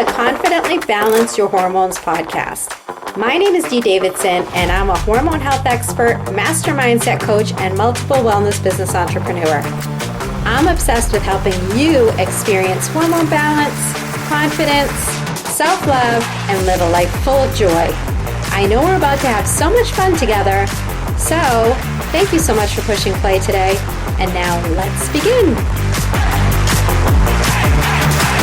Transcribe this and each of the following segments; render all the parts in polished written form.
the Confidently Balance Your Hormones podcast. My name is Dee Davidson, and I'm a hormone health expert, master mindset coach, and multiple wellness business entrepreneur. I'm obsessed with helping you experience hormone balance, confidence, self-love, and live a life full of joy. I know we're about to have so much fun together, so thank you so much for pushing play today. And now let's begin.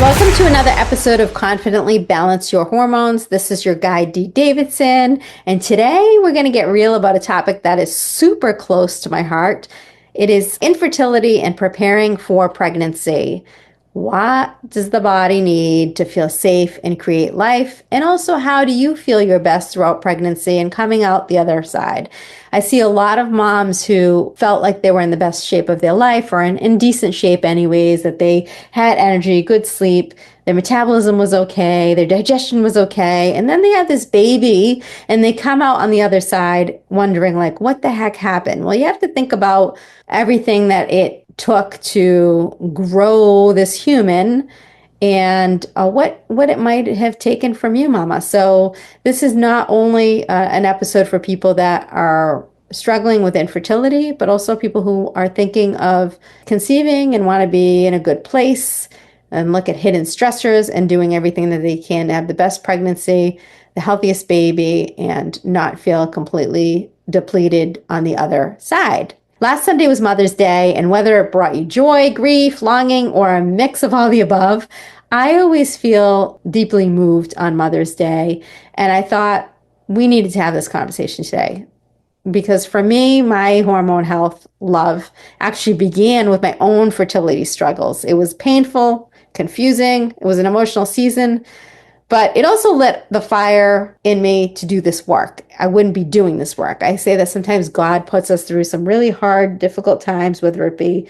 Welcome to another episode of Confidently Balance Your Hormones. This is your guide, Dee Davidson. And today we're going to get real about a topic that is super close to my heart. It is infertility and preparing for pregnancy. What does the body need to feel safe and create life? And also, how do you feel your best throughout pregnancy and coming out the other side? I see a lot of moms who felt like they were in the best shape of their life, or in decent shape anyways, that they had energy, good sleep, their metabolism was okay, their digestion was okay. And then they have this baby and they come out on the other side wondering, like, what the heck happened? Well, you have to think about everything that it took to grow this human and what it might have taken from you, mama. So this is not only an episode for people that are struggling with infertility, but also people who are thinking of conceiving and want to be in a good place and look at hidden stressors and doing everything that they can to have the best pregnancy, the healthiest baby, and not feel completely depleted on the other side. Last Sunday was Mother's Day, and whether it brought you joy, grief, longing, or a mix of all the above, I always feel deeply moved on Mother's Day. And I thought we needed to have this conversation today. Because for me, my hormone health love actually began with my own fertility struggles. It was painful, confusing, it was an emotional season. But it also lit the fire in me to do this work. I wouldn't be doing this work. I say that sometimes God puts us through some really hard, difficult times, whether it be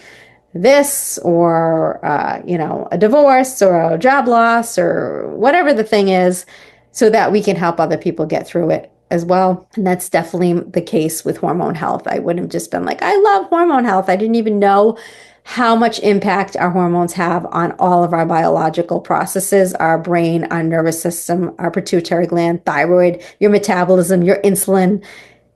this or, a divorce or a job loss or whatever the thing is, so that we can help other people get through it as well. And that's definitely the case with hormone health. I wouldn't have just been like, I love hormone health. I didn't even know how much impact our hormones have on all of our biological processes, our brain, our nervous system, our pituitary gland, thyroid, your metabolism, your insulin.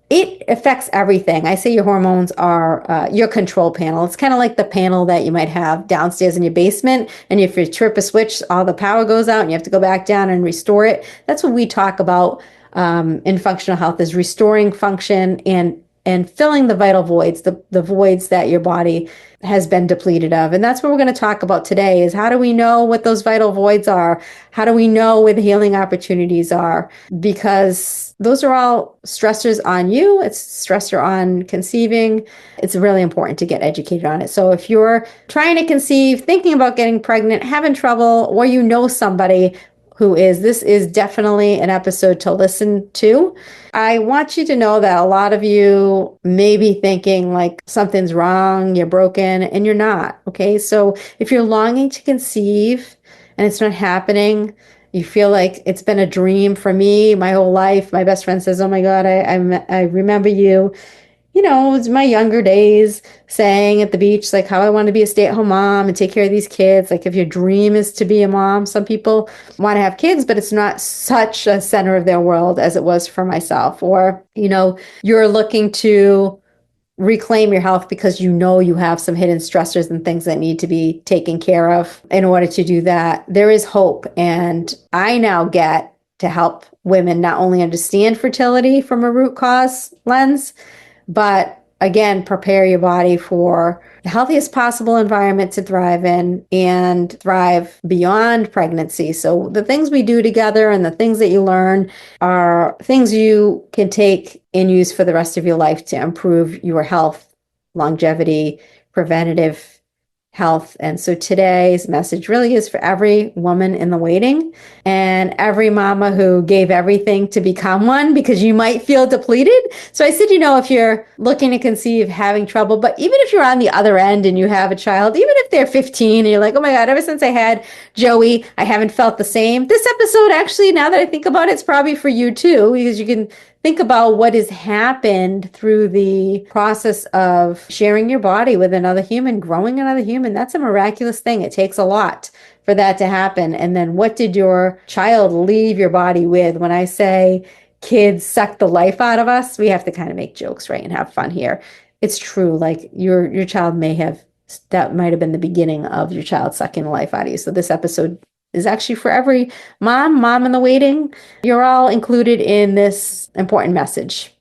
It affects everything. I say your hormones are your control panel. It's kind of like the panel that you might have downstairs in your basement. And if you trip a switch, all the power goes out and you have to go back down and restore it. That's what we talk about in functional health, is restoring function and filling the vital voids, the voids that your body has been depleted of. And that's what we're going to talk about today, is how do we know what those vital voids are? How do we know where the healing opportunities are? Because those are all stressors on you. It's stressor on conceiving. It's really important to get educated on it. So if you're trying to conceive, thinking about getting pregnant, having trouble, or you know somebody who is, this is definitely an episode to listen to. I want you to know that a lot of you may be thinking like something's wrong, you're broken, and you're not. Okay. So if you're longing to conceive and it's not happening, you feel like it's been a dream for me my whole life. My best friend says, oh my God, I remember you. You know, it was my younger days saying at the beach, like, how I want to be a stay-at-home mom and take care of these kids. Like, if your dream is to be a mom, some people want to have kids, but it's not such a center of their world as it was for myself. Or, you're looking to reclaim your health because you know you have some hidden stressors and things that need to be taken care of. In order to do that, there is hope. And I now get to help women not only understand fertility from a root cause lens, but again, prepare your body for the healthiest possible environment to thrive in and thrive beyond pregnancy. So the things we do together and the things that you learn are things you can take and use for the rest of your life to improve your health, longevity, preventative health. And so today's message really is for every woman in the waiting and every mama who gave everything to become one, because you might feel depleted. So I said, if you're looking to conceive, having trouble, but even if you're on the other end and you have a child, even if they're 15 and you're like, oh my God, ever since I had Joey, I haven't felt the same. This episode, actually, now that I think about it, it's probably for you too, because you can think about what has happened through the process of sharing your body with another human, growing another human. That's a miraculous thing. It takes a lot for that to happen. And then what did your child leave your body with? When I say kids suck the life out of us, we have to kind of make jokes, right? And have fun here. It's true. Like your child may have, that might have been the beginning of your child sucking the life out of you. So this episode is actually for every mom in the waiting. You're all included in this important message.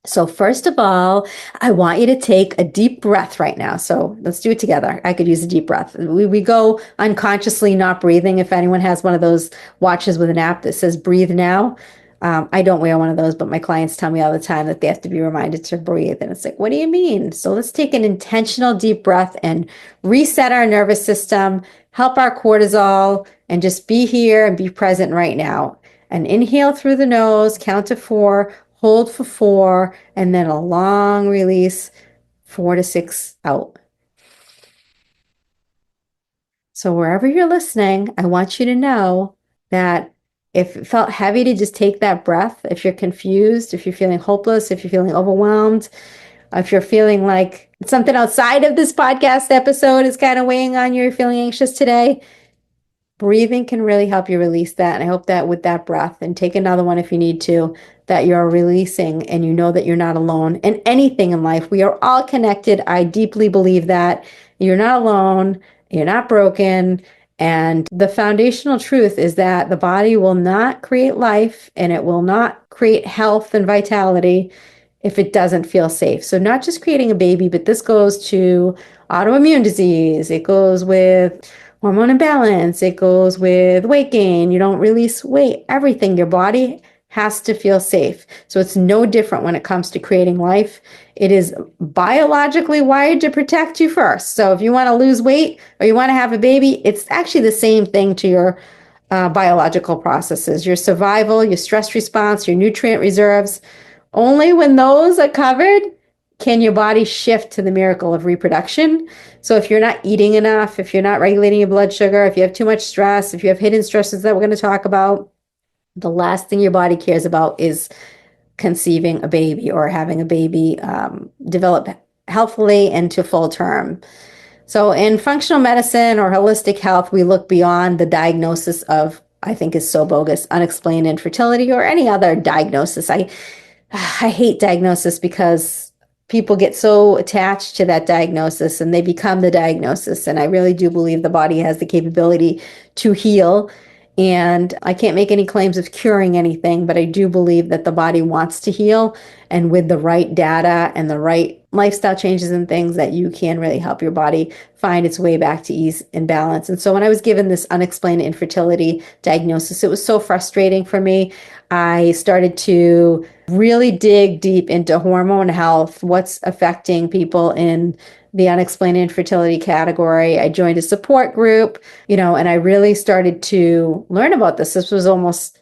So first of all, I want you to take a deep breath right now. So let's do it together. I could use a deep breath. We go unconsciously not breathing. If anyone has one of those watches with an app that says breathe now, I don't wear one of those, but my clients tell me all the time that they have to be reminded to breathe. And it's like, what do you mean? So let's take an intentional deep breath and reset our nervous system, help our cortisol, and just be here and be present right now. And inhale through the nose, count to 4, hold for 4, and then a long release, 4 to 6 out. So wherever you're listening, I want you to know that if it felt heavy to just take that breath, if you're confused, if you're feeling hopeless, if you're feeling overwhelmed, if you're feeling like something outside of this podcast episode is kind of weighing on you, you're feeling anxious today, breathing can really help you release that. And I hope that with that breath, and take another one if you need to, that you're releasing and you know that you're not alone in anything in life. We are all connected. I deeply believe that you're not alone. You're not broken. And the foundational truth is that the body will not create life and it will not create health and vitality if it doesn't feel safe. So not just creating a baby, but this goes to autoimmune disease. It goes with hormone imbalance. It goes with weight gain. You don't release weight. Everything. Your body has to feel safe. So it's no different when it comes to creating life. It is biologically wired to protect you first. So if you want to lose weight or you want to have a baby, it's actually the same thing to your biological processes, your survival, your stress response, your nutrient reserves. Only when those are covered can your body shift to the miracle of reproduction. So if you're not eating enough, if you're not regulating your blood sugar, if you have too much stress, if you have hidden stresses that we're going to talk about, the last thing your body cares about is conceiving a baby or having a baby develop healthfully and to full term. So in functional medicine or holistic health, we look beyond the diagnosis of, I think is so bogus, unexplained infertility or any other diagnosis. I hate diagnosis because people get so attached to that diagnosis and they become the diagnosis. And I really do believe the body has the capability to heal. And I can't make any claims of curing anything, but I do believe that the body wants to heal. And with the right data and the right lifestyle changes and things, that you can really help your body find its way back to ease and balance. And so when I was given this unexplained infertility diagnosis, it was so frustrating for me. I started to really dig deep into hormone health, what's affecting people in the unexplained infertility category. I joined a support group, and I really started to learn about this. This was almost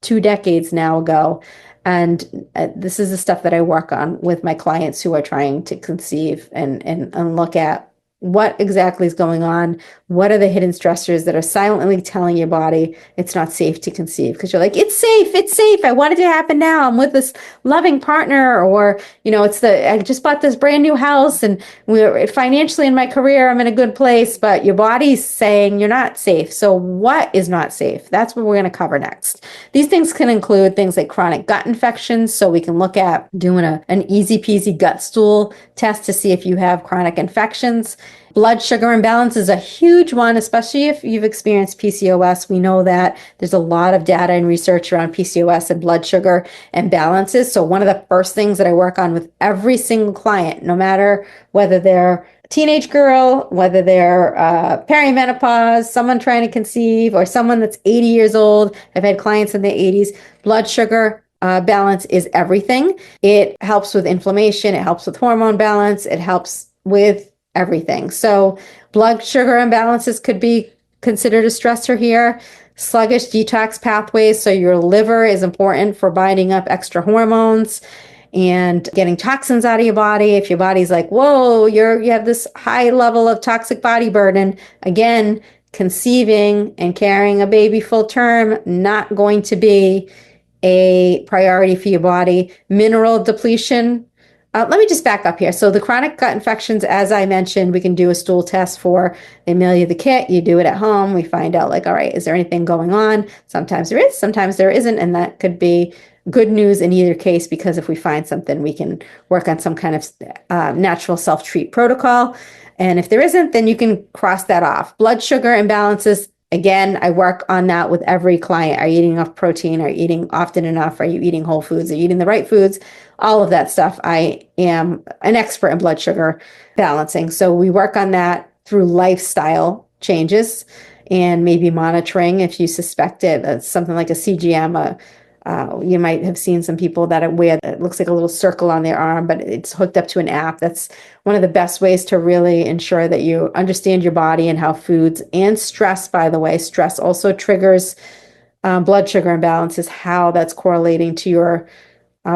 2 decades now ago. And this is the stuff that I work on with my clients who are trying to conceive and look at what exactly is going on. What are the hidden stressors that are silently telling your body it's not safe to conceive? Because you're like, it's safe. I want it to happen now. I'm with this loving partner, or, I just bought this brand new house and we're financially in my career, I'm in a good place, but your body's saying you're not safe. So what is not safe? That's what we're going to cover next. These things can include things like chronic gut infections. So we can look at doing an easy peasy gut stool test to see if you have chronic infections. Blood sugar imbalance is a huge one, especially if you've experienced PCOS. We know that there's a lot of data and research around PCOS and blood sugar imbalances. So one of the first things that I work on with every single client, no matter whether they're a teenage girl, whether they're perimenopause, someone trying to conceive, or someone that's 80 years old. I've had clients in their 80s. Blood sugar balance is everything. It helps with inflammation. It helps with hormone balance. It helps with everything. So blood sugar imbalances could be considered a stressor here. Sluggish detox pathways. So your liver is important for binding up extra hormones and getting toxins out of your body. If your body's like, whoa, you have this high level of toxic body burden, again, conceiving and carrying a baby full term, not going to be a priority for your body. Mineral depletion. Let me just back up here. So the chronic gut infections, as I mentioned, we can do a stool test for. They mail you the kit. You do it at home. We find out like, all right, is there anything going on? Sometimes there is, sometimes there isn't. And that could be good news in either case, because if we find something, we can work on some kind of natural self-treat protocol. And if there isn't, then you can cross that off. Blood sugar imbalances. Again, I work on that with every client. Are you eating enough protein? Are you eating often enough? Are you eating whole foods? Are you eating the right foods? All of that stuff. I am an expert in blood sugar balancing. So we work on that through lifestyle changes and maybe monitoring if you suspect it. It's something like a CGM. You might have seen some people that wear it looks like a little circle on their arm, but it's hooked up to an app. That's one of the best ways to really ensure that you understand your body and how foods and stress, by the way, stress also triggers blood sugar imbalances, how that's correlating to your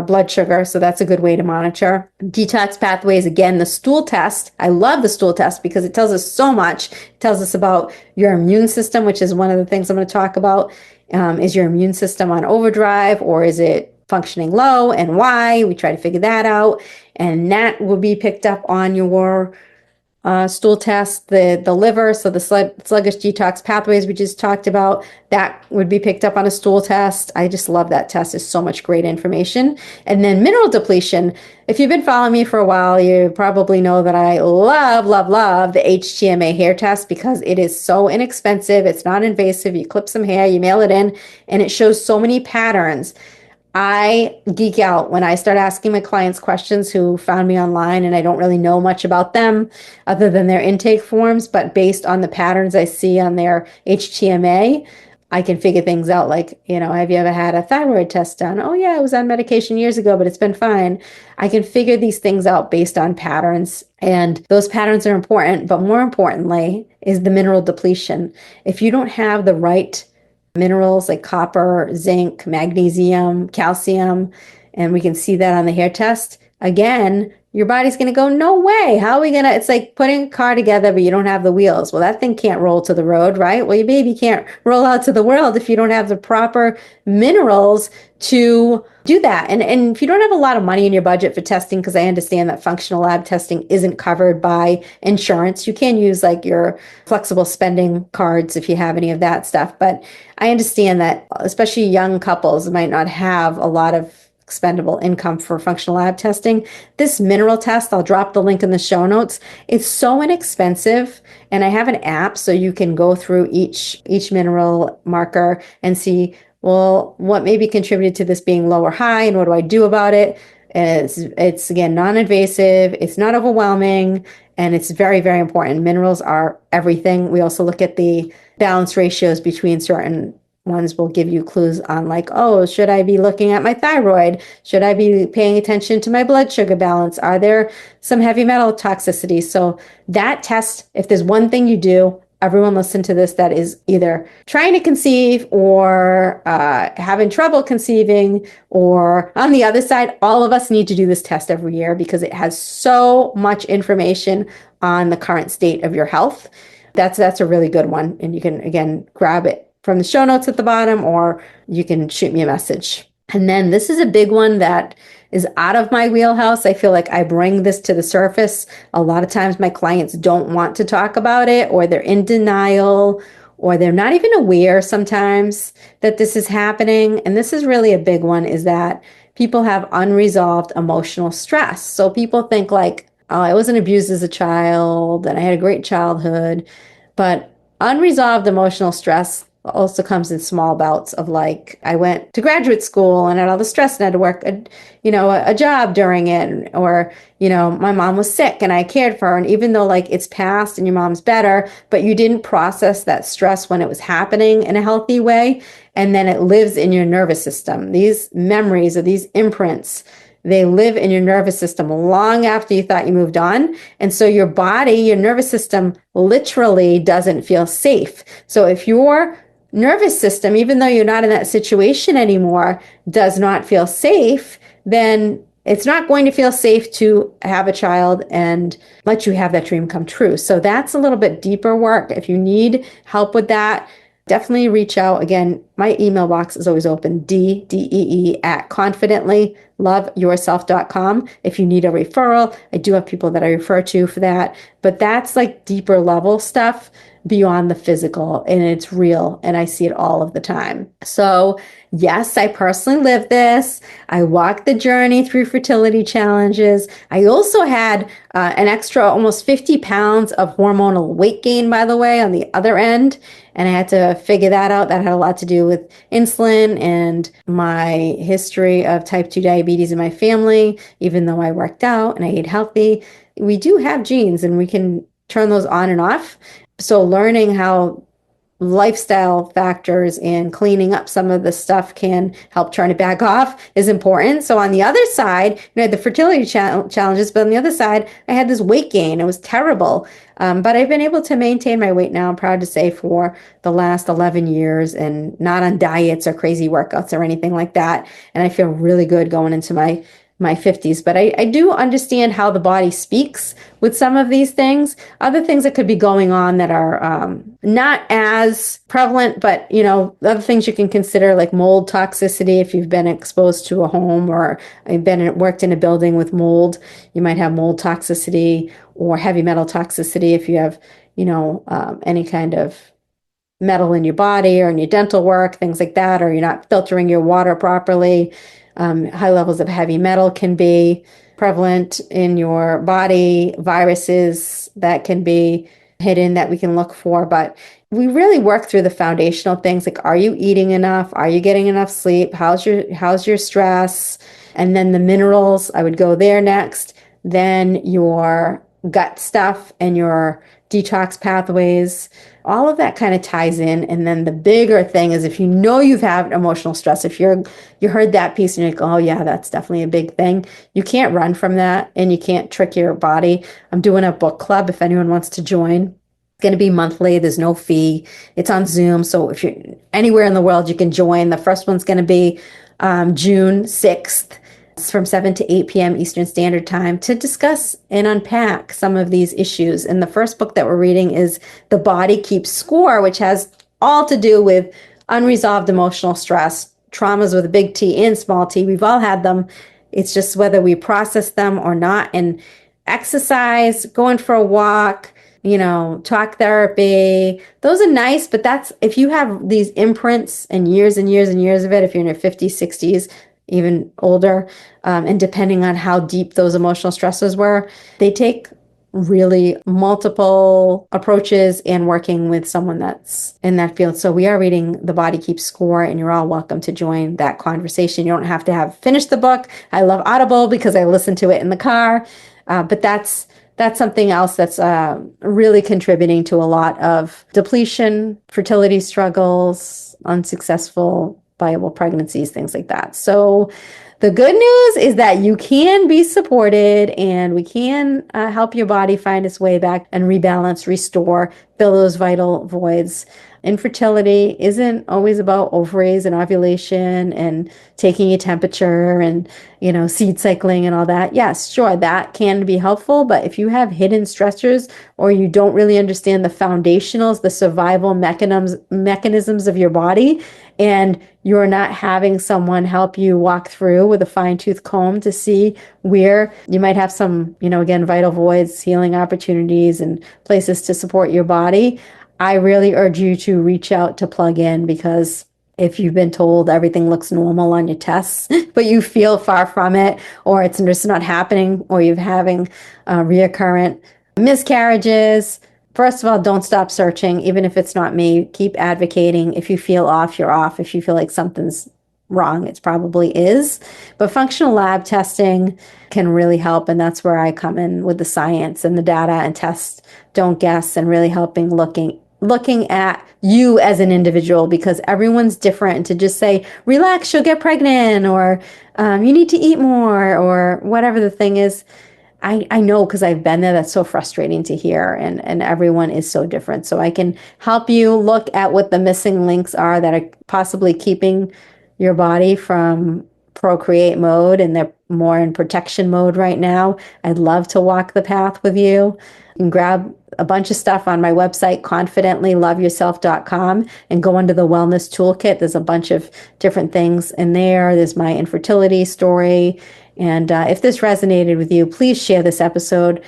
blood sugar. So that's a good way to monitor. Detox pathways, again, the stool test. I love the stool test because it tells us so much. It tells us about your immune system, which is one of the things I'm going to talk about. Is your immune system on overdrive, or is it functioning low, and why? We try to figure that out. And that will be picked up on your stool test. The liver, so the sluggish detox pathways we just talked about, that would be picked up on a stool test. I just love that test. It's so much great information. And then mineral depletion. If you've been following me for a while, you probably know that I love the HTMA hair test because it is so inexpensive. It's not invasive. You clip some hair, you mail it in, and it shows so many patterns. I geek out when I start asking my clients questions who found me online, and I don't really know much about them other than their intake forms, but based on the patterns I see on their HTMA, I can figure things out. Like, have you ever had a thyroid test done? Oh yeah, I was on medication years ago, but it's been fine. I can figure these things out based on patterns, and those patterns are important, but more importantly is the mineral depletion. If you don't have the right minerals like copper, zinc, magnesium, calcium, and we can see that on the hair test. Again, your body's going to go, no way. How are we going to? It's like putting a car together, but you don't have the wheels. Well, that thing can't roll to the road, right? Well, your baby can't roll out to the world if you don't have the proper minerals to do that. And if you don't have a lot of money in your budget for testing, because I understand that functional lab testing isn't covered by insurance, you can use like your flexible spending cards if you have any of that stuff. But I understand that especially young couples might not have a lot of expendable income for functional lab testing. This mineral test, I'll drop the link in the show notes. It's so inexpensive, and I have an app so you can go through each mineral marker and see, well, what maybe contributed to this being low or high, and what do I do about it? It's again non-invasive, it's not overwhelming, and it's very, very important. Minerals are everything. We also look at the balance ratios between certain ones. Will give you clues on like, oh, should I be looking at my thyroid? Should I be paying attention to my blood sugar balance? Are there some heavy metal toxicity? So that test, if there's one thing you do, everyone listen to this, that is either trying to conceive or having trouble conceiving, or on the other side, all of us need to do this test every year because it has so much information on the current state of your health. That's a really good one. And you can, again, grab it from the show notes at the bottom, or you can shoot me a message. And then this is a big one that is out of my wheelhouse. I feel like I bring this to the surface. A lot of times my clients don't want to talk about it, or they're in denial, or they're not even aware sometimes that this is happening. And this is really a big one, is that people have unresolved emotional stress. So people think like, oh, I wasn't abused as a child and I had a great childhood, but unresolved emotional stress also comes in small bouts of like, I went to graduate school and had all the stress and had to work a job during it, or my mom was sick and I cared for her, and even though like it's past and your mom's better, but you didn't process that stress when it was happening in a healthy way, and then it lives in your nervous system. These memories or these imprints, they live in your nervous system long after you thought you moved on. And so your body, your nervous system literally doesn't feel safe. So if your nervous system, even though you're not in that situation anymore, does not feel safe, then it's not going to feel safe to have a child and let you have that dream come true. So that's a little bit deeper work. If you need help with that, definitely reach out. Again, my email box is always open, DDEE at confidentlyloveyourself.com. If you need a referral, I do have people that I refer to for that, but that's like deeper level stuff beyond the physical, and it's real, and I see it all of the time. So yes, I personally live this. I walked the journey through fertility challenges. I also had an extra almost 50 pounds of hormonal weight gain, by the way, on the other end. And I had to figure that out. That had a lot to do with insulin and my history of type 2 diabetes in my family. Even though I worked out and I ate healthy, we do have genes and we can turn those on and off. So learning how lifestyle factors and cleaning up some of the stuff can help turn it back off is important. So on the other side, I had the fertility challenges, but on the other side, I had this weight gain. It was terrible. But I've been able to maintain my weight now, I'm proud to say, for the last 11 years and not on diets or crazy workouts or anything like that. And I feel really good going into my 50s. But I do understand how the body speaks with some of these things. Other things that could be going on that are not as prevalent, but other things you can consider, like mold toxicity. If you've been exposed to a home or worked in a building with mold, you might have mold toxicity, or heavy metal toxicity if you have any kind of metal in your body or in your dental work, things like that, or you're not filtering your water properly. High levels of heavy metal can be prevalent in your body, viruses that can be hidden that we can look for. But we really work through the foundational things, like, are you eating enough? Are you getting enough sleep? How's your stress? And then the minerals, I would go there next. Then your gut stuff and your detox pathways, all of that kind of ties in. And then the bigger thing is, if you've had emotional stress, if you heard that piece and you're like, oh yeah, that's definitely a big thing, you can't run from that and you can't trick your body. I'm doing a book club if anyone wants to join. It's going to be monthly. There's no fee. It's on Zoom. So if you're anywhere in the world, you can join. The first one's going to be June 6th. From 7 to 8 p.m. Eastern Standard Time, to discuss and unpack some of these issues. And the first book that we're reading is The Body Keeps Score, which has all to do with unresolved emotional stress, traumas with a big T and small t. We've all had them. It's just whether we process them or not. And exercise, going for a walk, talk therapy, those are nice, but that's if you have these imprints and years and years and years of it, if you're in your 50s, 60s, even older, and depending on how deep those emotional stresses were, they take really multiple approaches and working with someone that's in that field. So we are reading The Body Keeps Score, and you're all welcome to join that conversation. You don't have to have finished the book. I love Audible because I listen to it in the car, but that's something else that's really contributing to a lot of depletion, fertility struggles, unsuccessful viable pregnancies, things like that. So the good news is that you can be supported, and we can help your body find its way back and rebalance, restore, fill those vital voids. Infertility isn't always about ovaries and ovulation and taking a temperature and, seed cycling and all that. Yes, sure, that can be helpful. But if you have hidden stressors, or you don't really understand the foundationals, the survival mechanisms of your body, and you're not having someone help you walk through with a fine-tooth comb to see where you might have some, again, vital voids, healing opportunities, and places to support your body, I really urge you to reach out to plug in, because if you've been told everything looks normal on your tests, but you feel far from it, or it's just not happening, or you're having reoccurrent miscarriages, first of all, don't stop searching. Even if it's not me, keep advocating. If you feel off, you're off. If you feel like something's wrong, it probably is. But functional lab testing can really help. And that's where I come in with the science and the data and test, don't guess, and really helping looking at you as an individual, because everyone's different. And to just say, relax, you'll get pregnant, or you need to eat more, or whatever the thing is, I know, because I've been there. That's so frustrating to hear, and everyone is so different. So I can help you look at what the missing links are that are possibly keeping your body from procreate mode and they're more in protection mode right now, I'd love to walk the path with you. You can grab a bunch of stuff on my website, confidentlyloveyourself.com, and go under the wellness toolkit. There's a bunch of different things in there. There's my infertility story. And if this resonated with you, please share this episode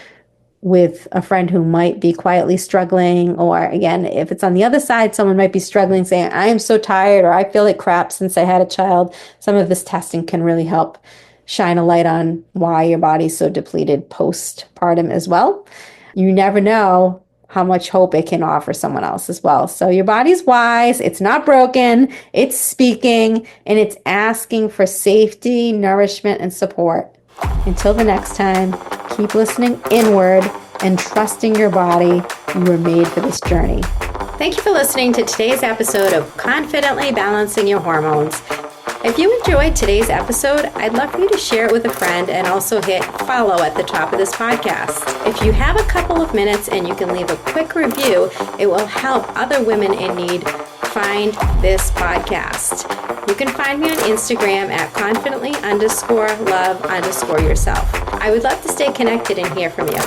with a friend who might be quietly struggling. Or again, if it's on the other side, someone might be struggling saying, I am so tired, or I feel like crap since I had a child. Some of this testing can really help shine a light on why your body's so depleted postpartum as well. You never know how much hope it can offer someone else as well. So your body's wise, it's not broken, it's speaking, and it's asking for safety, nourishment, and support. Until the next time, keep listening inward and trusting your body. You were made for this journey. Thank you for listening to today's episode of Confidently Balancing Your Hormones. If you enjoyed today's episode, I'd love for you to share it with a friend and also hit follow at the top of this podcast. If you have a couple of minutes and you can leave a quick review, it will help other women in need find this podcast. You can find me on Instagram at confidently_love_yourself. I would love to stay connected and hear from you.